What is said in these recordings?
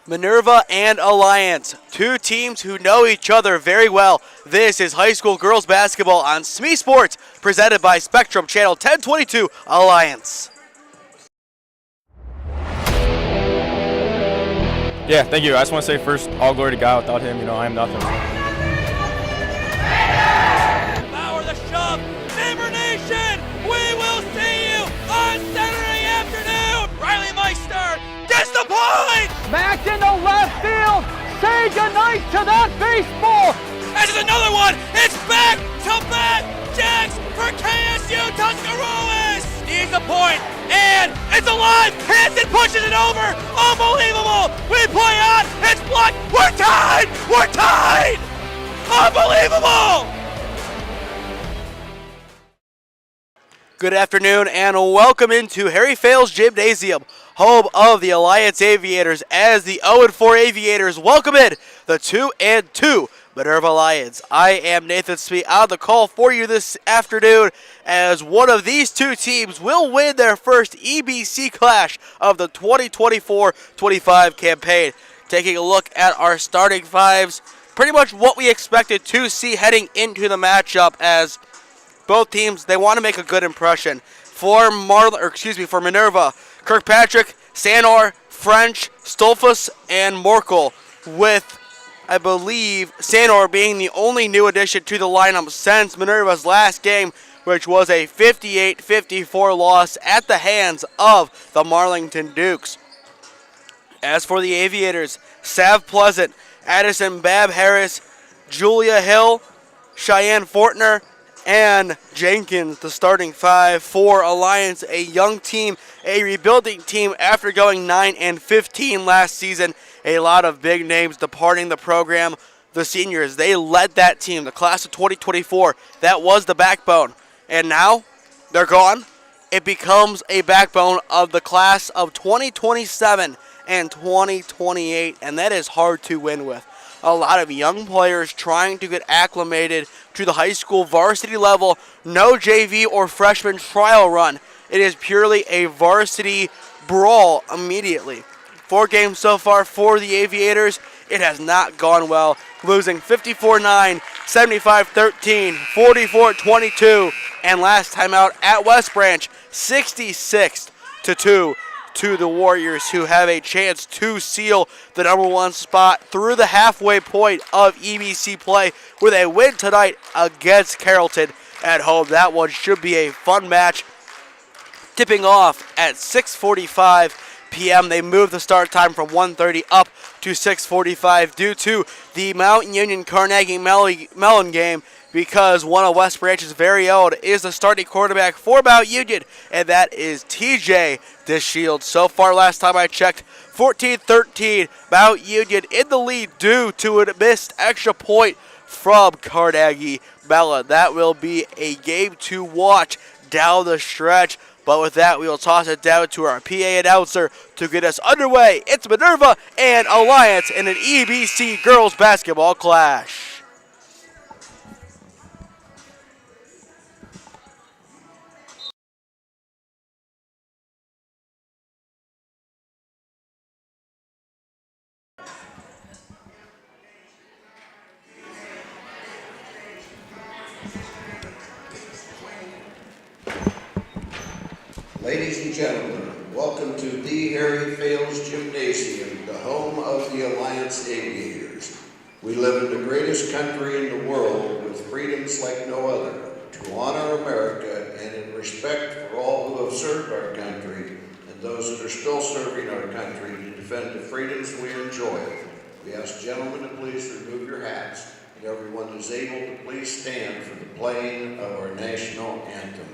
Minerva and Alliance, two teams who know each other very well. This is high school girls basketball on SmeeSports, presented by Spectrum Channel 1022 Alliance. Yeah, thank you. I just want to say first, all glory to God. Without him, I am nothing. Power the shove, Neighbor Nation, we will see you on Saturday afternoon. Riley Meister gets the point. Back into left field, say goodnight to that baseball. This is another one, it's back to back jacks for KSU Tuscarawas. Needs a point, and it's alive, Hansen pushes it over, unbelievable. We play on, it's blocked, we're tied, unbelievable. Good afternoon and welcome into Harry Fales Gymnasium, home of the Alliance Aviators, as the 0-4 Aviators welcome in the 2-2 Minerva Lions. I am Nathan Smee on the call for you this afternoon, as one of these two teams will win their first EBC clash of the 2024-25 campaign. Taking a look at our starting fives, pretty much what we expected to see heading into the matchup, as both teams, they want to make a good impression. For Minerva, Kirkpatrick, Sanor, French, Stolfus, and Morkel, with, I believe, Sanor being the only new addition to the lineup since Minerva's last game, which was a 58-54 loss at the hands of the Marlington Dukes. As for the Aviators, Sav Pleasant, Addison Babb Harris, Julia Hill, Cheyenne Fortner, and Jenkins, the starting five. For Alliance, a young team, a rebuilding team after going 9-15 last season. A lot of big names departing the program. The seniors, they led that team, the class of 2024. That was the backbone. And now they're gone. It becomes a backbone of the class of 2027 and 2028, and that is hard to win with. A lot of young players trying to get acclimated to the high school varsity level. No JV or freshman trial run. It is purely a varsity brawl immediately. 4 games so far for the Aviators. It has not gone well, losing 54-9, 75-13, 44-22, and last time out at West Branch, 66-2. To the Warriors, who have a chance to seal the number 1 spot through the halfway point of EBC play with a win tonight against Carrollton at home. That one should be a fun match. Tipping off at 6:45 p.m. They moved the start time from 1:30 up to 6:45 due to the Mount Union Carnegie Mellon game, because one of West Branch's very own is the starting quarterback for Mount Union, and that is TJ DeShield. So far, last time I checked, 14-13, Mount Union in the lead due to a missed extra point from Carnegie Mellon. That will be a game to watch down the stretch. But with that, we will toss it down to our PA announcer to get us underway. It's Minerva and Alliance in an EBC girls basketball clash. Ladies and gentlemen, welcome to the Harry Fales Gymnasium, the home of the Alliance Aviators. We live in the greatest country in the world with freedoms like no other. To honor America and in respect for all who have served our country and those that are still serving our country to defend the freedoms we enjoy, we ask gentlemen to please remove your hats, and everyone is able to please stand for the playing of our national anthem.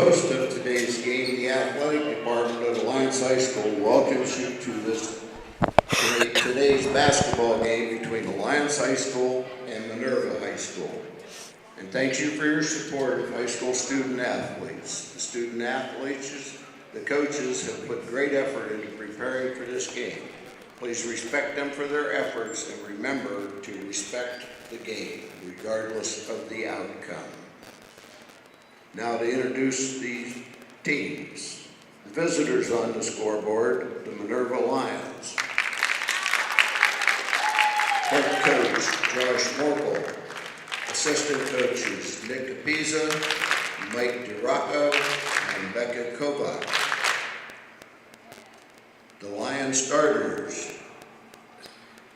host of today's game, the athletic department of Alliance High School welcomes you to today's basketball game between Alliance High School and Minerva High School. And thanks you for your support of high school student athletes. The student athletes, the coaches have put great effort into preparing for this game. Please respect them for their efforts and remember to respect the game, regardless of the outcome. Now to introduce these teams. The visitors on the scoreboard, the Minerva Lions. Head coach, Josh Morkel. Assistant coaches, Nick Capiza, Mike DeRocco, and Becca Kovac. The Lions starters.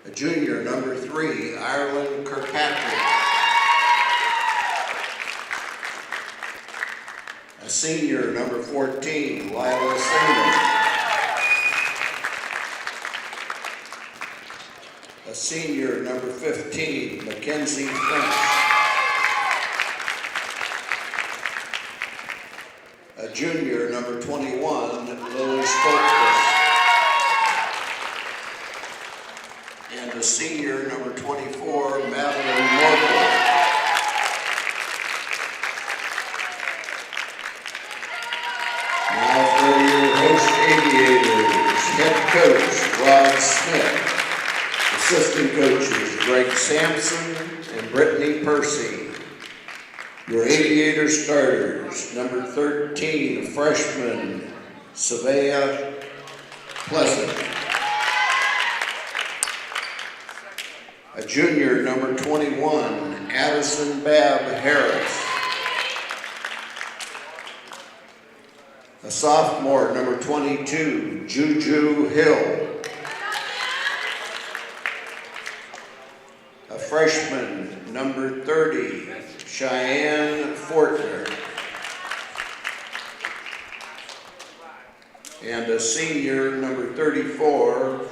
A junior, number 3, Ireland Kirkpatrick. A senior, number 14, Lila Singer. A senior, number 15, Mackenzie French. A junior, number 21, Lily Stoltzfus. And a senior, number 24, Madeline Morkel. Now for your host aviators, head coach Rod Smith, assistant coaches Greg Sampson and Brittany Percy. Your aviator starters, number 13, freshman Savea Pleasant. A junior, number 21, Addison Babb Harris. A sophomore, number 22, Juju Hill. A freshman, number 30, Cheyenne Fortner. And a senior, number 34,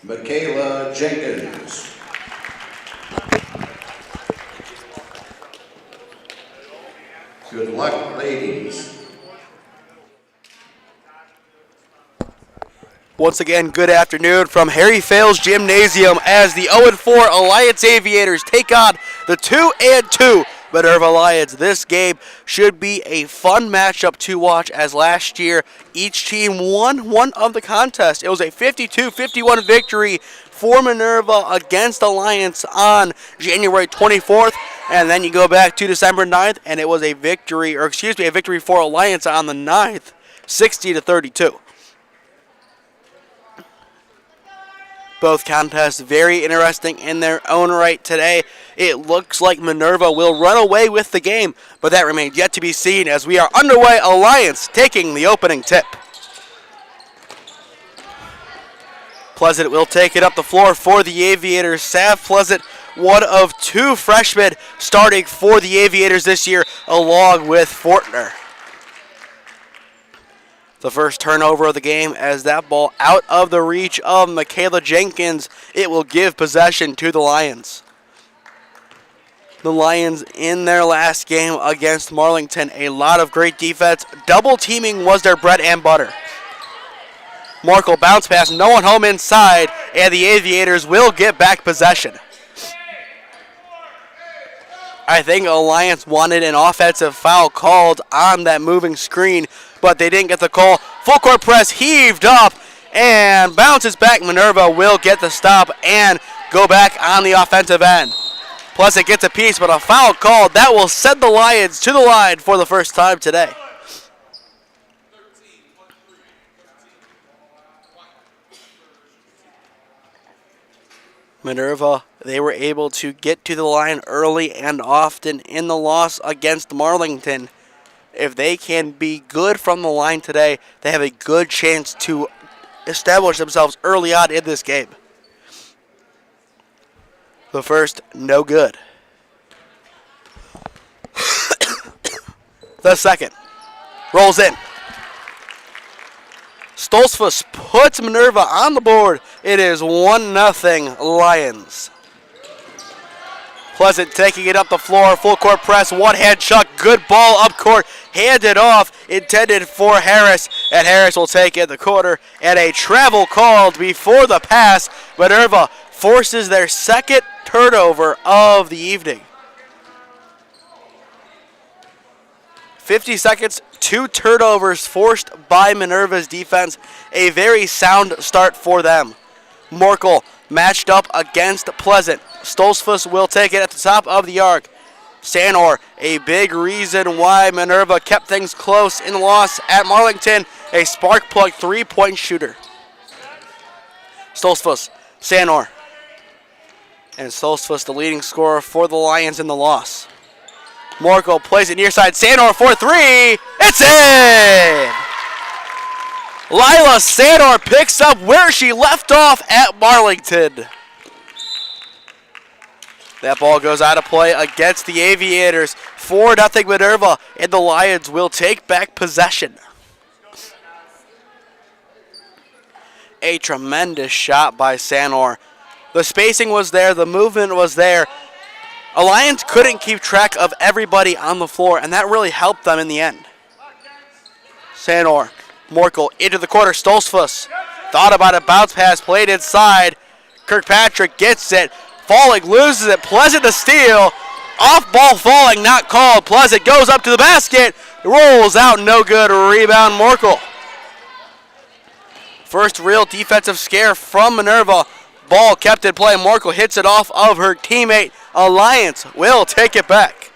Michaela Jenkins. Good luck, ladies. Once again, good afternoon from Harry Fales Gymnasium as the 0-4 Alliance Aviators take on the 2-2 Minerva Lions. This game should be a fun matchup to watch as last year each team won one of the contests. It was a 52-51 victory for Minerva against Alliance on January 24th. And then you go back to December 9th and it was a victory for Alliance on the 9th, 60-32. Both contests very interesting in their own right today. It looks like Minerva will run away with the game, but that remains yet to be seen as we are underway. Alliance taking the opening tip. Pleasant will take it up the floor for the Aviators. Sav Pleasant, one of 2 freshmen starting for the Aviators this year, along with Fortner. The first turnover of the game as that ball out of the reach of Michaela Jenkins. It will give possession to the Lions. The Lions in their last game against Marlington, a lot of great defense. Double teaming was their bread and butter. Markle bounce pass, no one home inside, and the Aviators will get back possession. I think Alliance wanted an offensive foul called on that moving screen, but they didn't get the call. Full court press heaved up and bounces back. Minerva will get the stop and go back on the offensive end. Plus it gets a piece, but a foul called. That will send the Lions to the line for the first time today. Minerva, they were able to get to the line early and often in the loss against Marlington. If they can be good from the line today, they have a good chance to establish themselves early on in this game. The first, no good. The second, rolls in. Stoltzfus puts Minerva on the board. It is 1-0 Lions. Pleasant taking it up the floor, full court press, one-hand chuck, good ball up court, handed off, intended for Harris, and Harris will take it the quarter, and a travel called before the pass. Minerva forces their second turnover of the evening. 50 seconds, 2 turnovers forced by Minerva's defense. A very sound start for them. Morkel matched up against Pleasant. Stolzfus will take it at the top of the arc. Sanor, a big reason why Minerva kept things close in the loss at Marlington. A spark plug 3-point shooter. Stolzfus, Sanor. And Stolzfus, the leading scorer for the Lions in the loss. Morkel plays it near side. Sanor for 3. It's in! Lila Sanor picks up where she left off at Marlington. That ball goes out of play against the Aviators. 4-0 Minerva, and the Lions will take back possession. A tremendous shot by Sanor. The spacing was there, the movement was there. Alliance couldn't keep track of everybody on the floor, and that really helped them in the end. Sanor, Morkel into the corner. Stolzfus thought about a bounce pass, played inside. Kirkpatrick gets it, falling, loses it. Pleasant to steal. Off ball falling, not called. Pleasant goes up to the basket, rolls out, no good. Rebound, Morkel. First real defensive scare from Minerva. Ball kept in play. Morkel hits it off of her teammate. Alliance will take it back.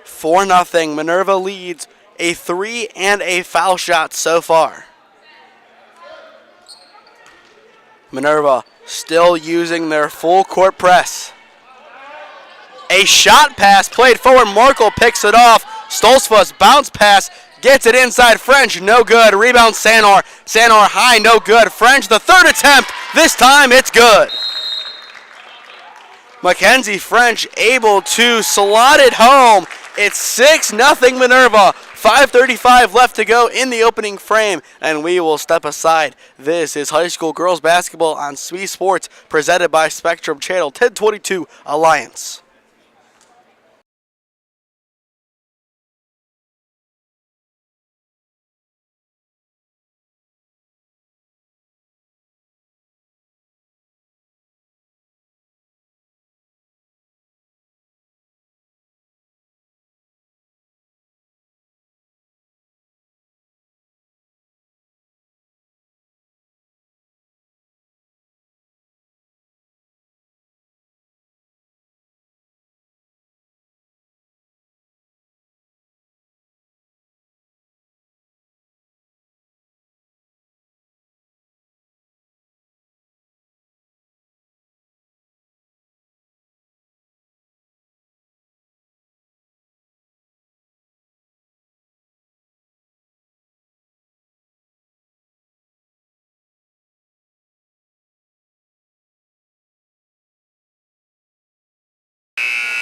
4-0. Minerva leads a 3 and a foul shot so far. Minerva still using their full court press. A shot pass played forward. Morkel picks it off. Stolzfus bounce pass. Gets it inside. French, no good. Rebound Sanor. Sanor high, no good. French, the third attempt. This time it's good. Mackenzie French able to slot it home. It's 6-0 Minerva. 5:35 left to go in the opening frame, and we will step aside. This is high school girls basketball on SmeeSports, presented by Spectrum Channel 1022 Alliance.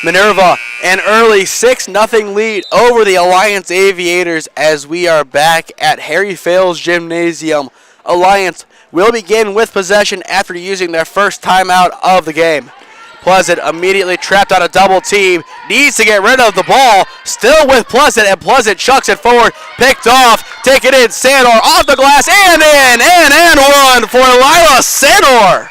Minerva, an early 6-0 lead over the Alliance Aviators as we are back at Harry Fales Gymnasium. Alliance will begin with possession after using their first timeout of the game. Pleasant immediately trapped on a double team, needs to get rid of the ball, still with Pleasant, and Pleasant chucks it forward, picked off, take it in, Sanor off the glass, and in, and one for Lila Sanor.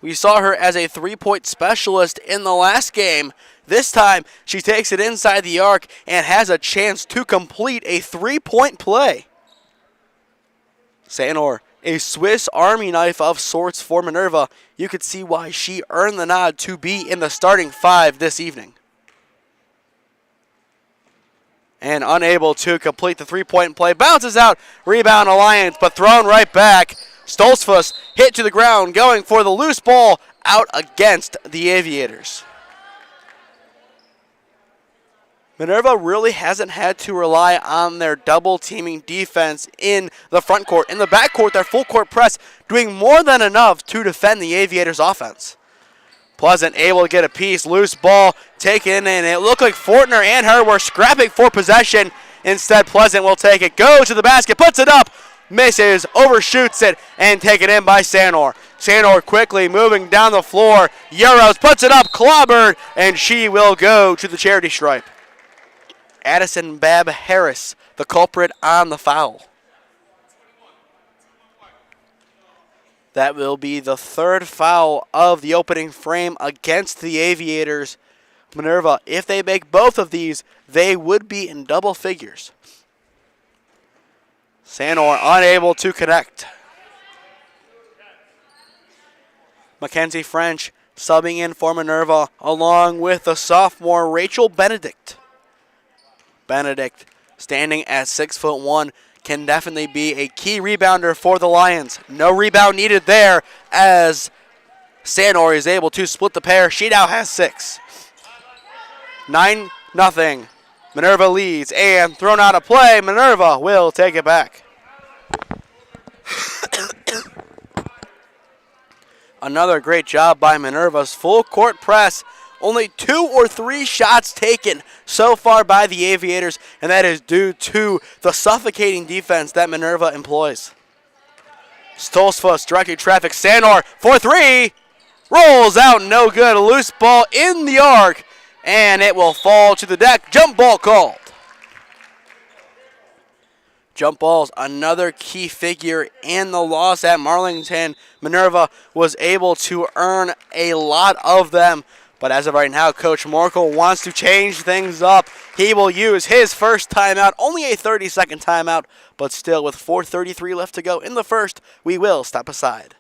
We saw her as a three-point specialist in the last game. This time, she takes it inside the arc and has a chance to complete a three-point play. Sanor, a Swiss Army knife of sorts for Minerva. You could see why she earned the nod to be in the starting five this evening. And unable to complete the three-point play. Bounces out, rebound Alliance, but thrown right back. Stolzfus hit to the ground, going for the loose ball out against the Aviators. Minerva really hasn't had to rely on their double-teaming defense in the front court. In the back court, their full-court press doing more than enough to defend the Aviators' offense. Pleasant able to get a piece, loose ball taken, and it looked like Fortner and her were scrapping for possession. Instead, Pleasant will take it, go to the basket, puts it up, misses, overshoots it, and taken in by Sanor. Sanor quickly moving down the floor. Euros puts it up, clobbered, and she will go to the charity stripe. Addison Babb Harris, the culprit on the foul. That will be the third foul of the opening frame against the Aviators. Minerva, if they make both of these, they would be in double figures. Sanor unable to connect. Mackenzie French subbing in for Minerva along with the sophomore Rachel Benedict. Benedict, standing at 6'1", can definitely be a key rebounder for the Lions. No rebound needed there as Sanor is able to split the pair. She now has 6. 9-0. Minerva leads and thrown out of play. Minerva will take it back. Another great job by Minerva's full court press. Only 2 or 3 shots taken so far by the Aviators, and that is due to the suffocating defense that Minerva employs. Stolzfus directing traffic. Sanor for 3. Rolls out, no good. A loose ball in the arc, and it will fall to the deck. Jump ball called. Jump balls, another key figure in the loss at Marlington. Minerva was able to earn a lot of them. But as of right now, Coach Morkel wants to change things up. He will use his first timeout, only a 30-second timeout, but still with 4:33 left to go in the first, we will step aside.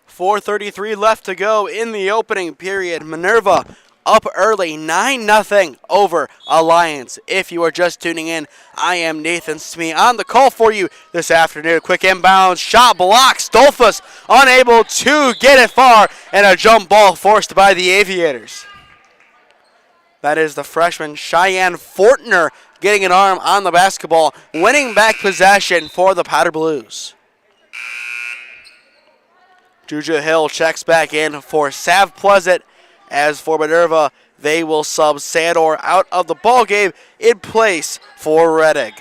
.433 left to go in the opening period. Minerva up early, 9-0 over Alliance. If you are just tuning in, I am Nathan Smee on the call for you this afternoon. Quick inbound, shot blocked. Stolfus unable to get it far, and a jump ball forced by the Aviators. That is the freshman Cheyenne Fortner getting an arm on the basketball, winning back possession for the Powder Blues. Juju Hill checks back in for Sav Pleasant. As for Minerva, they will sub Sanor out of the ballgame in place for Rettig.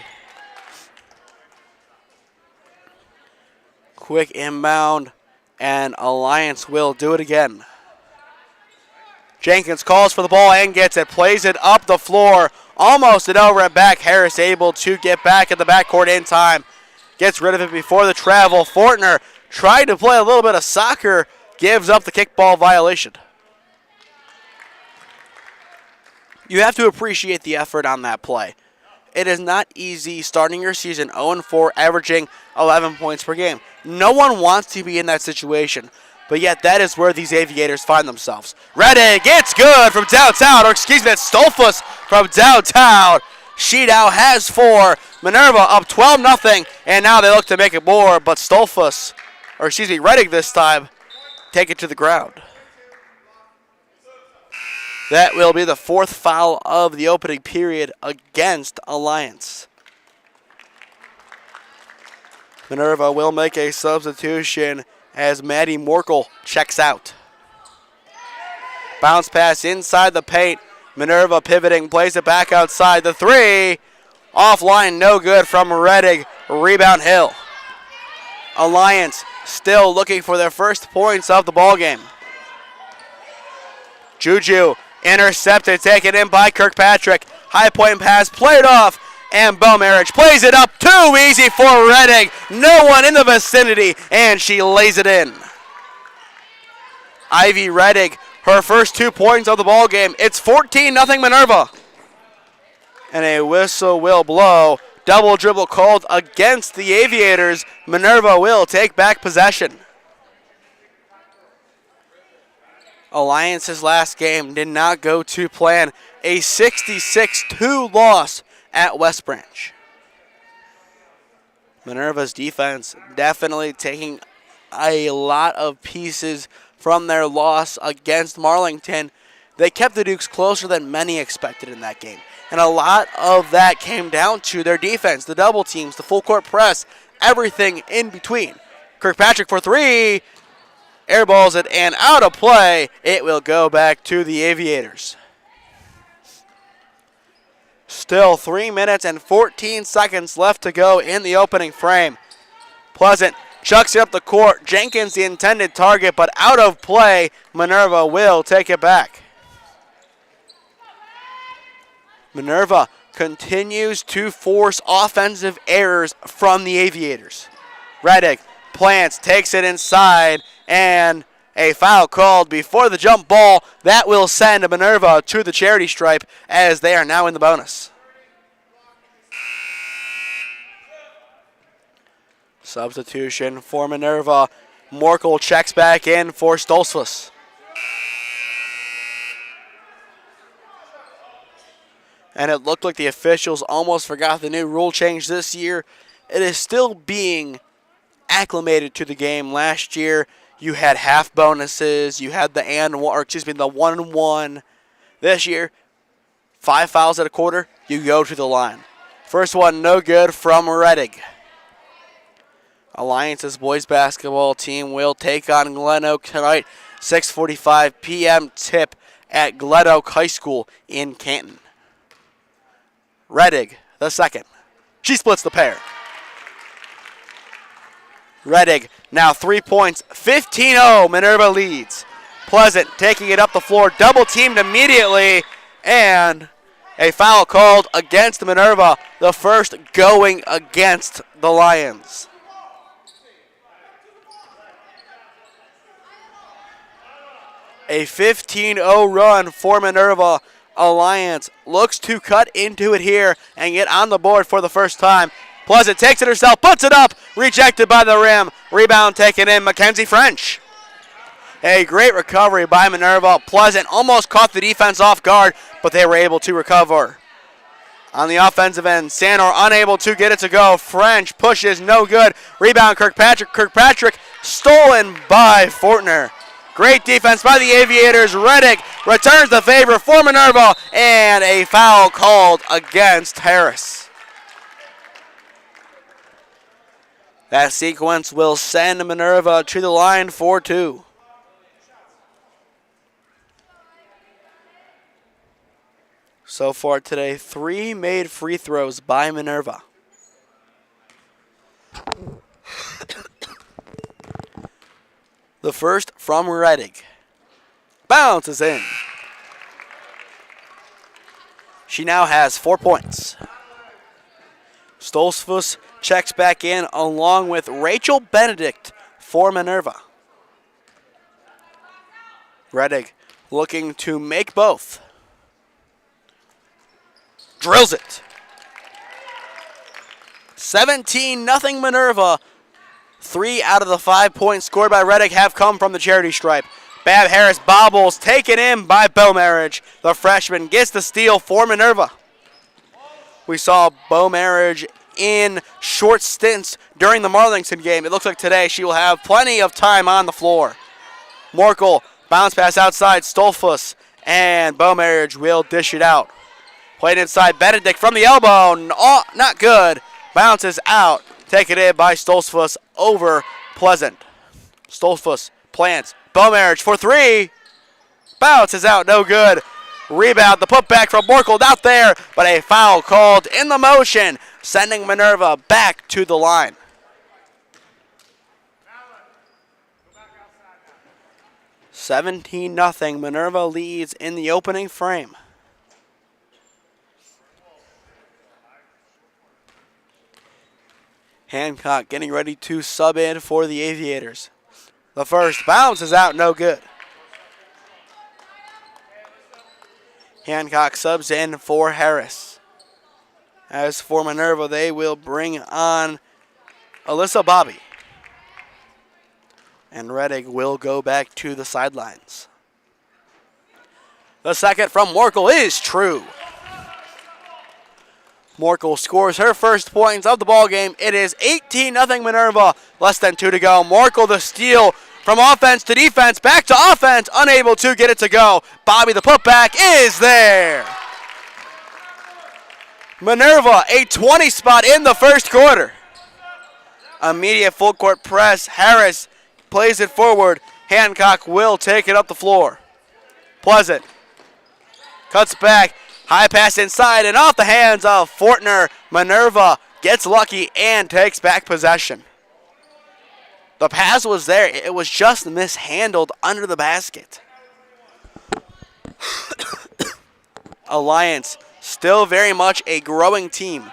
Quick inbound, and Alliance will do it again. Jenkins calls for the ball and gets it, plays it up the floor, almost an over and back. Harris able to get back in the backcourt in time. Gets rid of it before the travel. Fortner tried to play a little bit of soccer, gives up the kickball violation. You have to appreciate the effort on that play. It is not easy starting your season 0-4, averaging 11 points per game. No one wants to be in that situation, but yet that is where these Aviators find themselves. Rettig, it's good from downtown, or excuse me, that's Stolfus from downtown. She now has 4. Minerva up 12-0, and now they look to make it more, but Stolfus, or excuse me, Rettig this time, take it to the ground. That will be the 4th foul of the opening period against Alliance. Minerva will make a substitution as Maddie Morkel checks out. Bounce pass inside the paint. Minerva pivoting, plays it back outside. The 3, offline, no good from Rettig. Rebound Hill. Alliance still looking for their first points of the ballgame. Juju intercepted, taken in by Kirkpatrick. High point pass played off, and Beaumarriage plays it up. Too easy for Rettig. No one in the vicinity, and she lays it in. Ivy Rettig, her first 2 points of the ballgame. It's 14-0 Minerva. And a whistle will blow. Double dribble called against the Aviators. Minerva will take back possession. Alliance's last game did not go to plan. A 66-2 loss at West Branch. Minerva's defense definitely taking a lot of pieces from their loss against Marlington. They kept the Dukes closer than many expected in that game. And a lot of that came down to their defense, the double teams, the full court press, everything in between. Kirkpatrick for three. Airballs it and out of play. It will go back to the Aviators. Still 3 minutes and 14 seconds left to go in the opening frame. Pleasant chucks it up the court. Jenkins the intended target, but out of play. Minerva will take it back. Minerva continues to force offensive errors from the Aviators. Reddick plants, takes it inside, and a foul called before the jump ball. That will send Minerva to the charity stripe as they are now in the bonus. Substitution for Minerva. Morkel checks back in for Stolzfus. And it looked like the officials almost forgot the new rule change this year. It is still being acclimated to the game. Last year, you had half bonuses. You had the 1-1. This year, 5 fouls at a quarter, you go to the line. First one, no good from Reddick. Alliance's boys basketball team will take on Glen Oak tonight. 6:45 p.m. tip at Glen Oak High School in Canton. Reddick, the second. She splits the pair. Reddick now 3 points, 15-0. Minerva leads. Pleasant taking it up the floor, double teamed immediately, and a foul called against Minerva, the first going against the Lions. A 15-0 run for Minerva. Alliance looks to cut into it here and get on the board for the first time. Pleasant takes it herself, puts it up, rejected by the rim. Rebound taken in, Mackenzie French. A great recovery by Minerva. Pleasant almost caught the defense off guard, but they were able to recover. On the offensive end, Sanor unable to get it to go. French pushes, no good. Rebound Kirkpatrick. Kirkpatrick stolen by Fortner. Great defense by the Aviators. Reddick returns the favor for Minerva, and a foul called against Harris. That sequence will send Minerva to the line for two. So far today, 3 made free throws by Minerva. The first from Reddick. Bounces in. She now has 4 points. Stolzfus checks back in along with Rachel Benedict for Minerva. Reddick looking to make both. Drills it. 17-0 Minerva. 3 out of the 5 points scored by Reddick have come from the charity stripe. Bab Harris bobbles, taken in by Beaumarriage. The freshman gets the steal for Minerva. We saw Beaumarriage in short stints during the Marlington game. It looks like today she will have plenty of time on the floor. Morkel, bounce pass outside, Stolzfus, and Beaumarriage will dish it out. Played inside, Benedict from the elbow, not good. Bounces out, taken in by Stolzfus over Pleasant. Stolzfus plants, Beaumarriage for three. Bounces out, no good. Rebound, the putback from Morkel, not there, but a foul called in the motion, sending Minerva back to the line. $17-0. Minerva leads in the opening frame. Hancock getting ready to sub in for the Aviators. The first bounce is out, no good. Hancock subs in for Harris. As for Minerva, they will bring on Alyssa Bobby. And Reddick will go back to the sidelines. The second from Morkel is true. Morkel scores her first points of the ball game. It is 18-0 Minerva. Less than 2 to go. Morkel the steal from offense to defense. Back to offense. Unable to get it to go. Bobby the putback is there. Minerva a 20 spot in the first quarter. Immediate full court press. Harris plays it forward. Hancock will take it up the floor. Pleasant cuts back. High pass inside and off the hands of Fortner. Minerva gets lucky and takes back possession. The pass was there. It was just mishandled under the basket. Alliance still very much a growing team.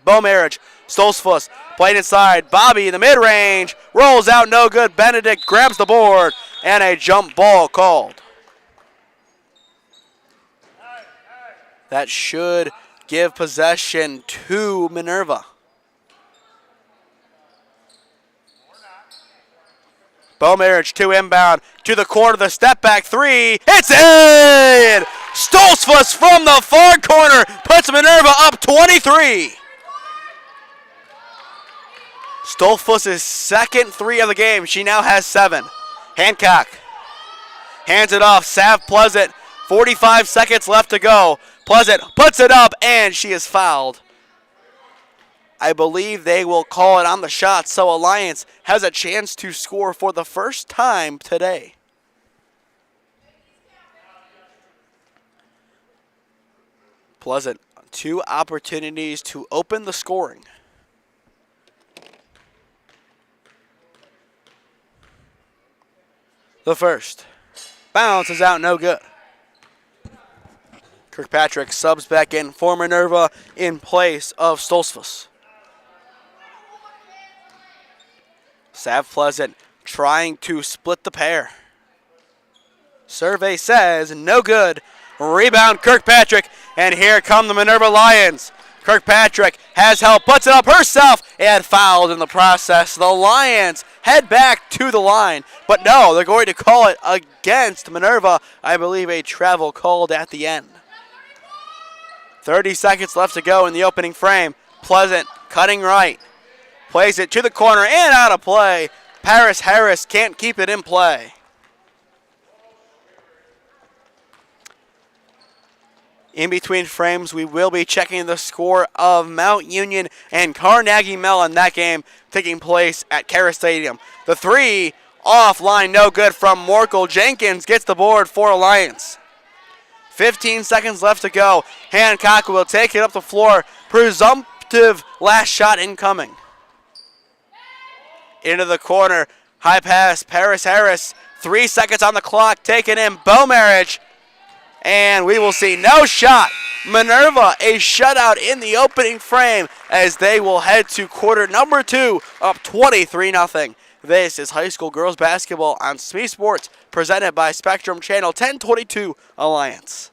Beaumarriage, Stolzfuss played inside. Bobby in the mid-range. Rolls out, no good. Benedict grabs the board and a jump ball called. That should give possession to Minerva. Beaumarriage to inbound to the corner, the step back three. It's in! Stolzfuss from the far corner puts Minerva up 23. Stolzfuss' second three of the game. She now has 7. Hancock hands it off. Sav Pleasant, 45 seconds left to go. Pleasant puts it up, and she is fouled. I believe they will call it on the shot, so Alliance has a chance to score for the first time today. Pleasant, 2 opportunities to open the scoring. The first bounce is out, no good. Kirkpatrick subs back in for Minerva in place of Stolzfuss. Sav Pleasant trying to split the pair. Survey says no good. Rebound Kirkpatrick, and here come the Minerva Lions. Kirkpatrick has help, puts it up herself, and fouled in the process. The Lions head back to the line, but no, they're going to call it against Minerva. I believe a travel called at the end. 30 seconds left to go in the opening frame. Pleasant cutting right. Plays it to the corner and out of play. Paris Harris can't keep it in play. In between frames, we will be checking the score of Mount Union and Carnegie Mellon. That game taking place at Cara Stadium. The three offline, no good from Morkel. Jenkins gets the board for Alliance. 15 seconds left to go. Hancock will take it up the floor. Presumptive last shot incoming. Into the corner. High pass. Paris Harris. 3 seconds on the clock. Taken in. Beaumarriage. And we will see no shot. Minerva a shutout in the opening frame as they will head to quarter number 2 up 23-0. This is high school girls basketball on SmeeSports presented by Spectrum Channel 1022 Alliance.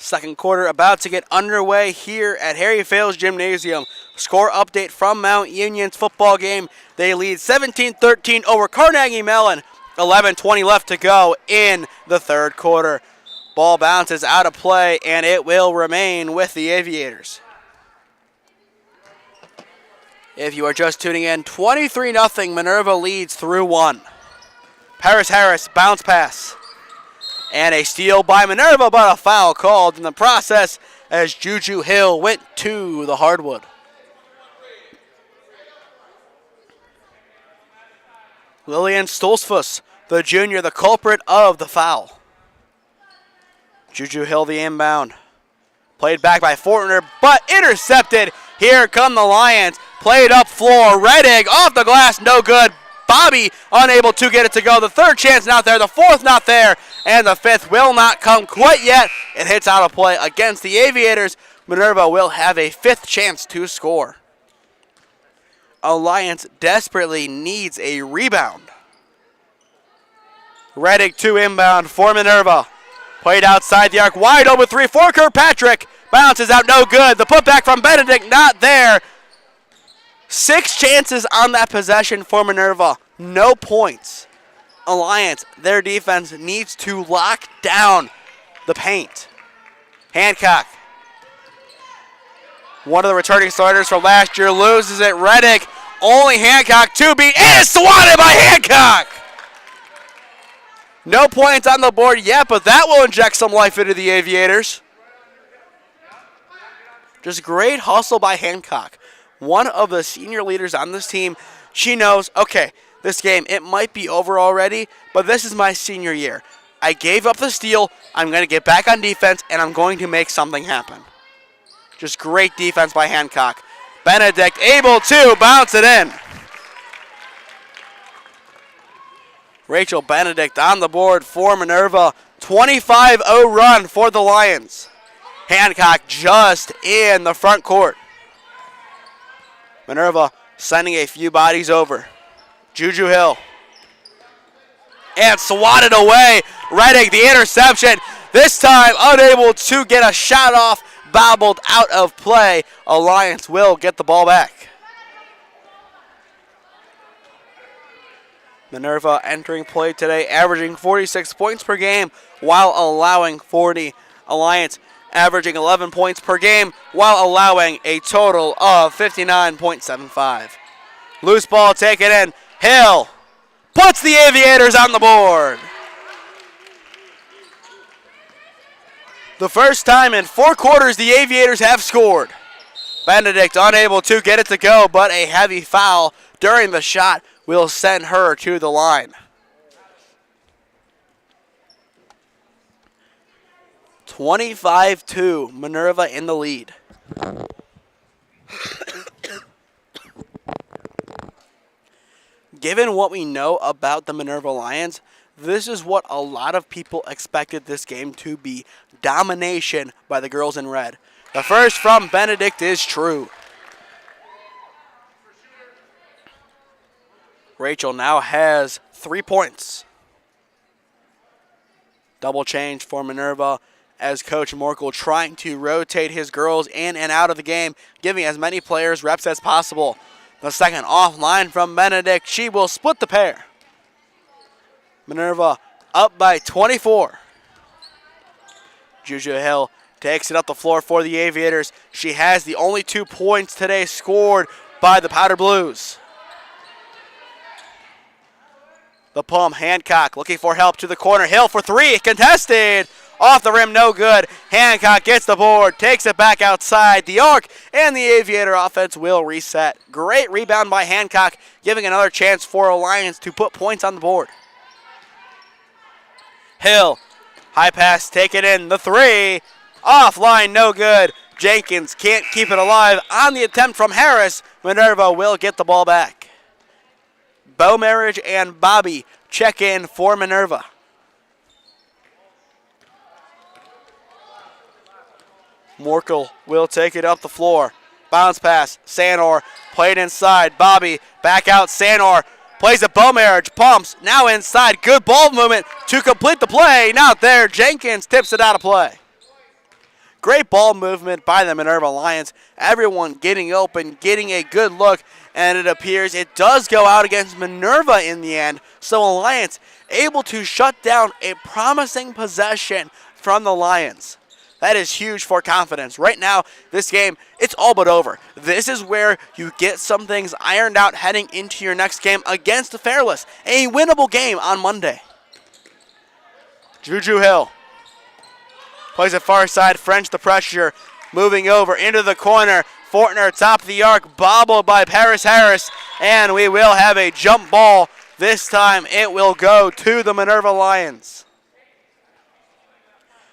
Second quarter about to get underway here at Harry Fales Gymnasium. Score update from Mount Union's football game. They lead 17-13 over Carnegie Mellon. 11:20 left to go in the third quarter. Ball bounces out of play, and it will remain with the Aviators. If you are just tuning in, 23-0, Minerva leads through 1. Paris Harris, bounce pass. And a steal by Minerva, but a foul called in the process as Juju Hill went to the hardwood. Lillian Stolzfuss, the junior, the culprit of the foul. Juju Hill, the inbound. Played back by Fortner, but intercepted. Here come the Lions. Played up floor. Reddick off the glass, no good. Bobby unable to get it to go. The third chance not there. The fourth not there. And the fifth will not come quite yet. It hits out of play against the Aviators. Minerva will have a fifth chance to score. Alliance desperately needs a rebound. Reddick to inbound for Minerva. Played outside the arc. Wide open three for Kirkpatrick. Bounces out, no good. The putback from Benedict not there. 6 chances on that possession for Minerva. No points. Alliance, their defense needs to lock down the paint. Hancock, one of the returning starters from last year, loses it. Reddick, only Hancock to beat, and is swatted by Hancock. No points on the board yet, but that will inject some life into the Aviators. Just great hustle by Hancock. One of the senior leaders on this team. She knows, okay, this game, it might be over already, but this is my senior year. I gave up the steal. I'm going to get back on defense, and I'm going to make something happen. Just great defense by Hancock. Benedict able to bounce it in. Rachel Benedict on the board for Minerva. 25-0 run for the Lions. Hancock just in the front court. Minerva sending a few bodies over. Juju Hill. And swatted away. Reddick, the interception. This time unable to get a shot off. Bobbled out of play. Alliance will get the ball back. Minerva entering play today, averaging 46 points per game while allowing 40. Alliance averaging 11 points per game while allowing a total of 59.75. Loose ball taken in. Hill puts the Aviators on the board. The first time in 4 quarters the Aviators have scored. Benedict unable to get it to go, but a heavy foul during the shot will send her to the line. 25-2, Minerva in the lead. Given what we know about the Minerva Lions, this is what a lot of people expected this game to be. Domination by the girls in red. The first from Benedict is true. Rachel now has 3 points. Double change for Minerva as Coach Morkel trying to rotate his girls in and out of the game, giving as many players reps as possible. The second offline from Benedict. She will split the pair. Minerva up by 24. Juju Hill takes it up the floor for the Aviators. She has the only 2 points today scored by the Powder Blues. The pump, Hancock looking for help to the corner. Hill for 3, contested. Off the rim, no good. Hancock gets the board, takes it back outside the arc, and the Aviator offense will reset. Great rebound by Hancock, giving another chance for Alliance to put points on the board. Hill, high pass, take it in, the 3. Offline, no good. Jenkins can't keep it alive on the attempt from Harris. Minerva will get the ball back. Bo Marriage and Bobby check in for Minerva. Morkel will take it up the floor. Bounce pass, Sanor played inside. Bobby back out, Sanor plays a Bo Marriage, pumps, now inside. Good ball movement to complete the play. Not there, Jenkins tips it out of play. Great ball movement by the Minerva Lions. Everyone getting open, getting a good look, and it appears it does go out against Minerva in the end. So Alliance able to shut down a promising possession from the Lions. That is huge for confidence. Right now, this game, it's all but over. This is where you get some things ironed out heading into your next game against the Fairless. A winnable game on Monday. Juju Hill plays it far side. French the pressure. Moving over into the corner. Fortner top of the arc. Bobbled by Paris Harris. And we will have a jump ball. This time it will go to the Minerva Lions.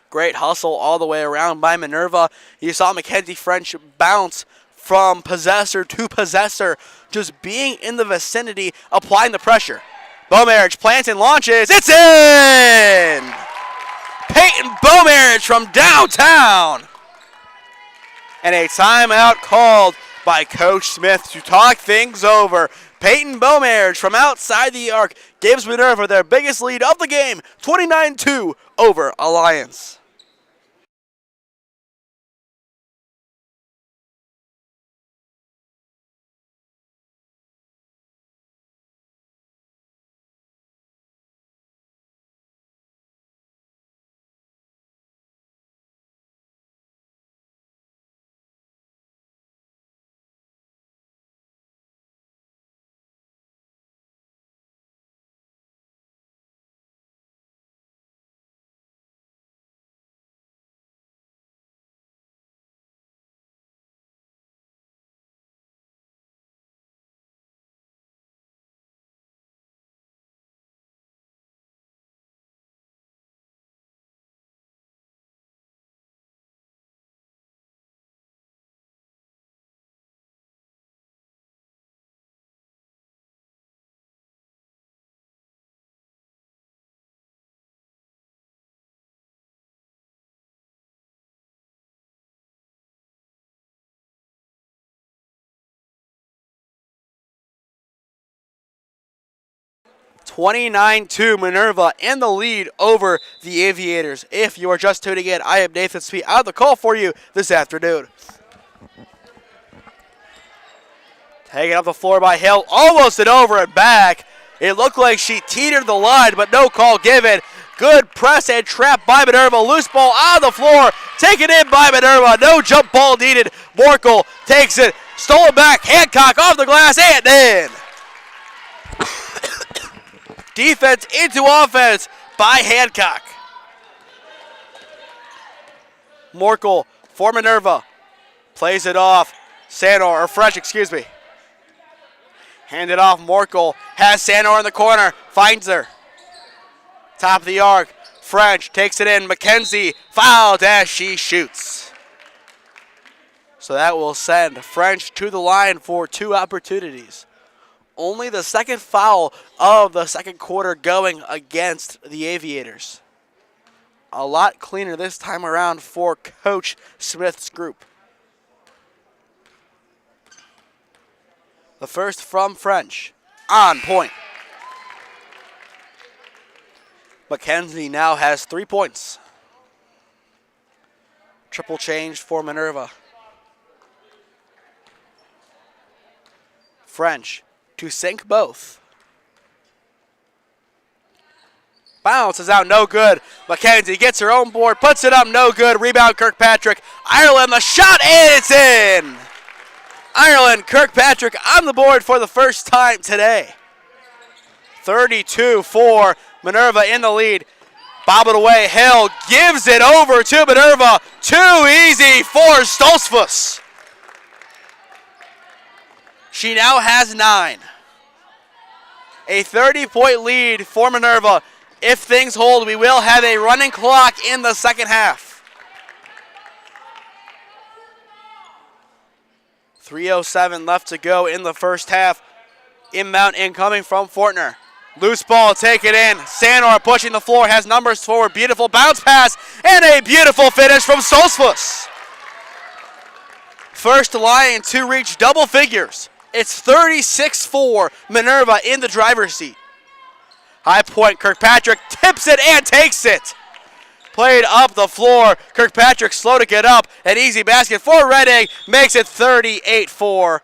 Great hustle all the way around by Minerva. You saw Mackenzie French bounce from possessor to possessor, just being in the vicinity, applying the pressure. Beaumarriage plants and launches. It's in! Peyton Beaumarriage from downtown. And a timeout called by Coach Smith to talk things over. Peyton Beaumarriage from outside the arc gives Minerva their biggest lead of the game, 29-2 over Alliance. (29-2) Minerva in the lead over the Aviators. If you are just tuning in, I am Nathan Smee. I have the call for you this afternoon. Taken up the floor by Hill, almost and over and back. It looked like she teetered the line, but no call given. Good press and trap by Minerva. Loose ball on the floor, taken in by Minerva. No jump ball needed. Morkel takes it, stolen back. Hancock off the glass and in. Defense into offense by Hancock. Morkel for Minerva. Plays it off. Sanor, or French, excuse me. Handed off. Morkel has Sanor in the corner. Finds her. Top of the arc. French takes it in. Mackenzie fouled as she shoots. So that will send French to the line for 2 opportunities. Only the second foul of the second quarter going against the Aviators. A lot cleaner this time around for Coach Smith's group. The first from French. On point. Mackenzie now has 3 points. Triple change for Minerva. French to sink both. Bounces out, no good. Mackenzie gets her own board, puts it up, no good. Rebound, Kirkpatrick. Ireland, the shot, and it's in. Ireland, Kirkpatrick on the board for the first time today. 32-4, Minerva in the lead. Bob it away, Hill gives it over to Minerva. Too easy for Stolzfus. She now has 9. A 30-point lead for Minerva. If things hold, we will have a running clock in the second half. 3:07 left to go in the first half. Inbound incoming from Fortner. Loose ball taken in. Sanor pushing the floor, has numbers forward. Beautiful bounce pass and a beautiful finish from Stolzfus. First Lion to reach double figures. It's 36-4, Minerva in the driver's seat. High point, Kirkpatrick tips it and takes it. Played up the floor. Kirkpatrick slow to get up. An easy basket for Redding. Makes it 38-4.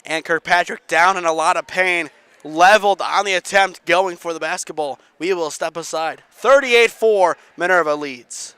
And Kirkpatrick down in a lot of pain. leveled on the attempt going for the basketball. We will step aside. 38-4, Minerva leads.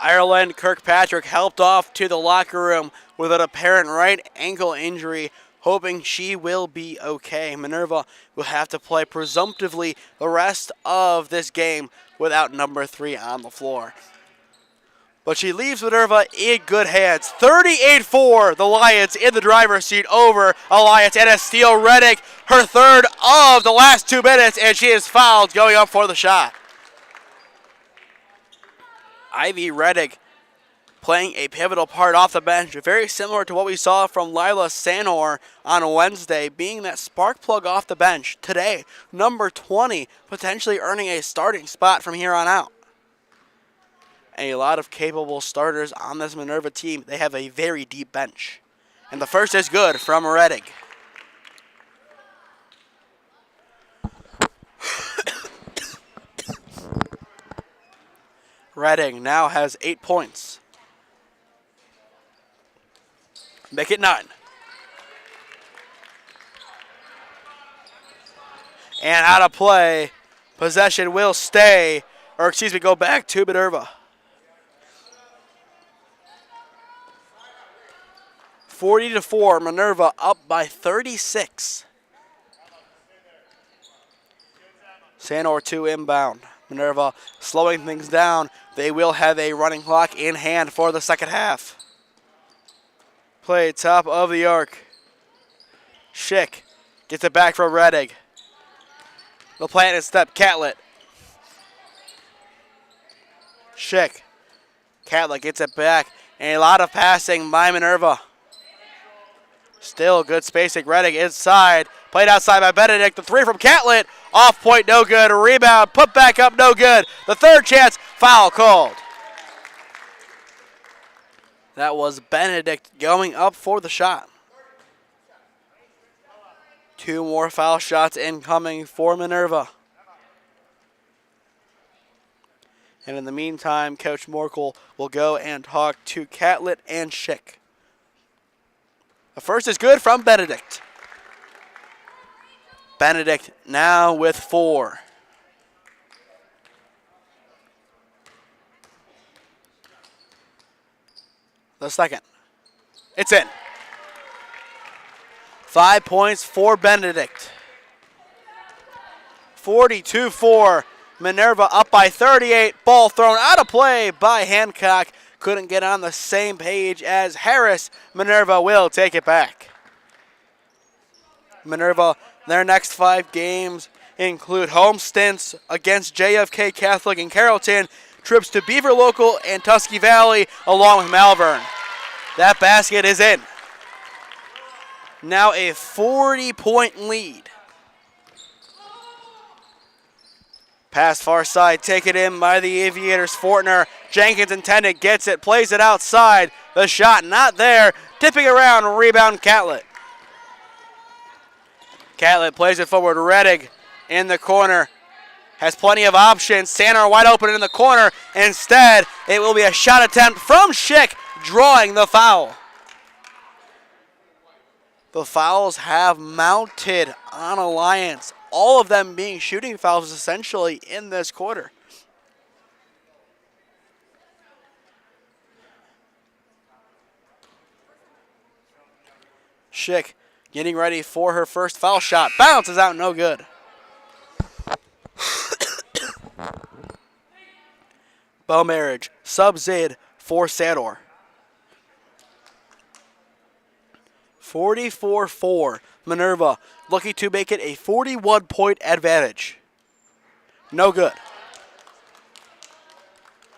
Ireland Kirkpatrick helped off to the locker room with an apparent right ankle injury, hoping she will be okay. Minerva will have to play presumptively the rest of this game without number 3 on the floor. But she leaves Minerva in good hands. 38-4, the Lions in the driver's seat over Alliance, and a steal. Reddick, her third of the last 2 minutes, and she is fouled going up for the shot. Ivy Reddick playing a pivotal part off the bench, very similar to what we saw from Lila Sanor on Wednesday, being that spark plug off the bench. Today, number 20, potentially earning a starting spot from here on out. A lot of capable starters on this Minerva team. They have a very deep bench. And the first is good from Reddick. Redding now has 8 points. Make it 9. And out of play. Possession will stay, or excuse me, go back to Minerva. 40-4, Minerva up by 36. Sanor 2 inbound. Minerva slowing things down. They will have a running clock in hand for the second half. Play top of the arc. Schick gets it back from Reddick. The planted step, Catlett. Schick. Catlett gets it back. And a lot of passing by Minerva. Still good spacing. Reddick inside. Played outside by Benedict. The 3 from Catlett. Off point, no good. Rebound, put back up, no good. The third chance, foul called. That was Benedict going up for the shot. 2 more foul shots incoming for Minerva. And in the meantime, Coach Morkel will go and talk to Catlett and Schick. The first is good from Benedict. Benedict now with 4. The second. It's in. 5 points for Benedict. 42-4. Minerva up by 38. Ball thrown out of play by Hancock. Couldn't get on the same page as Harris. Minerva will take it back. Minerva, their next 5 games include home stints against JFK Catholic in Carrollton, trips to Beaver Local and Tusky Valley, along with Malvern. That basket is in. Now a 40-point lead. Pass far side, taken in by the Aviators. Fortner, Jenkins intended, gets it, plays it outside. The shot not there. Tipping around, rebound Catlett. Catlett plays it forward. Rettig in the corner. Has plenty of options. Sander wide open in the corner. Instead, it will be a shot attempt from Schick, drawing the foul. The fouls have mounted on Alliance. All of them being shooting fouls essentially in this quarter. Schick getting ready for her first foul shot. Bounces out, no good. Beaumarriage subs in for Sador. 44-4. Minerva looking to make it a 41-point advantage. No good.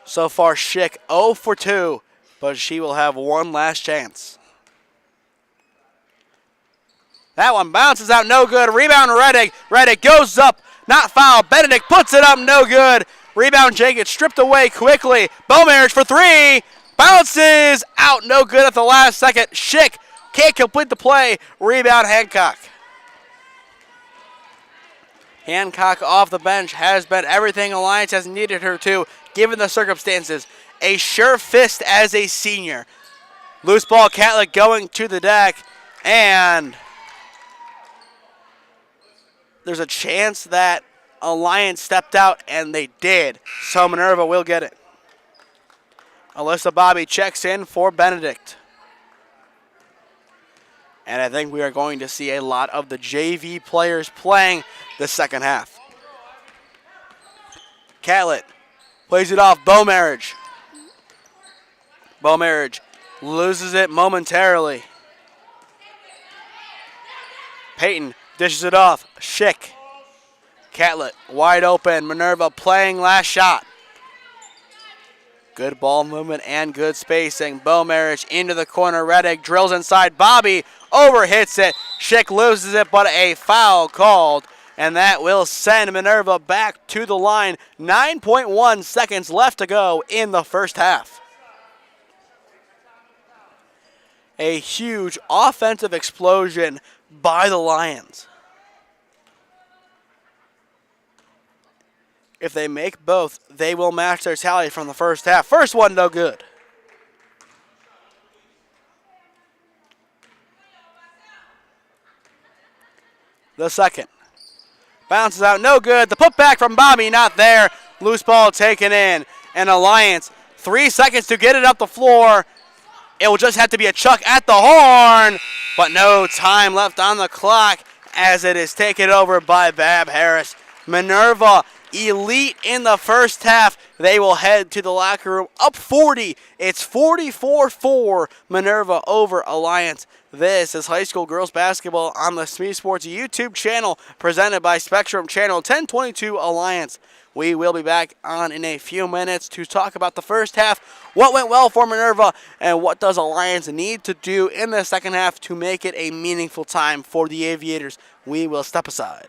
So far, Schick 0 for 2, but she will have one last chance. That one bounces out, no good. Rebound, Rettig. Rettig goes up, not foul. Benedict puts it up, no good. Rebound, Jenkins stripped away quickly. Beaumarriage for three. Bounces out, no good at the last second. Schick can't complete the play. Rebound, Hancock. Hancock off the bench has been everything Alliance has needed her to, given the circumstances. A sure fist as a senior. Loose ball, Catlett going to the deck, and there's a chance that Alliance stepped out, and they did. So Minerva will get it. Alyssa Bobby checks in for Benedict. And I think we are going to see a lot of the JV players playing the second half. Catlett plays it off. Beaumarriage. Beaumarriage loses it momentarily. Peyton dishes it off. Schick. Catlett wide open. Minerva playing last shot. Good ball movement and good spacing. Beaumarriage into the corner. Rettig drills inside. Bobby overhits it. Schick loses it, but a foul called. And that will send Minerva back to the line. 9.1 seconds left to go in the first half. A huge offensive explosion by the Lions. If they make both, they will match their tally from the first half. First one, no good. The second. Bounces out, no good. The putback from Bobby, not there. Loose ball taken in. And Alliance, 3 seconds to get it up the floor. It will just have to be a chuck at the horn, but no time left on the clock as it is taken over by Bab Harris. Minerva elite in the first half. They will head to the locker room up 40. It's 44-4 Minerva over Alliance. This is high school girls basketball on the SmeeSports YouTube channel, presented by Spectrum Channel 1022 Alliance. We will be back on in a few minutes to talk about the first half, what went well for Minerva, and what does Alliance need to do in the second half to make it a meaningful time for the Aviators. We will step aside.